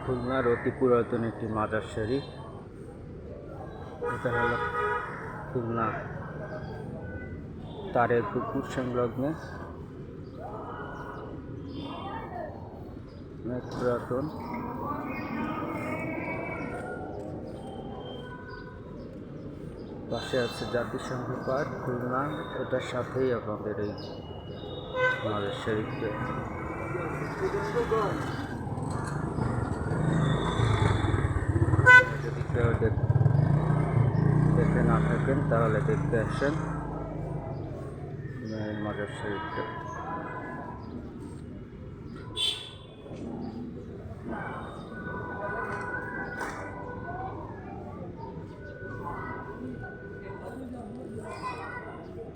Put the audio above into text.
খুলনার অতি পুরাতন একটি মাজার শরীফ। এটা হলো খুলনা তারের পুকুর সংলগ্নে অনেক পুরাতন। পাশে আছে জাতিসংঘ পার্ক খুলনা, এটার সাথেই আপনাদের এই মাজার শরীফকে। যদি কেউ দেখে না থাকেন তাহলে দেখতে আসেন মাজার শরীফটা।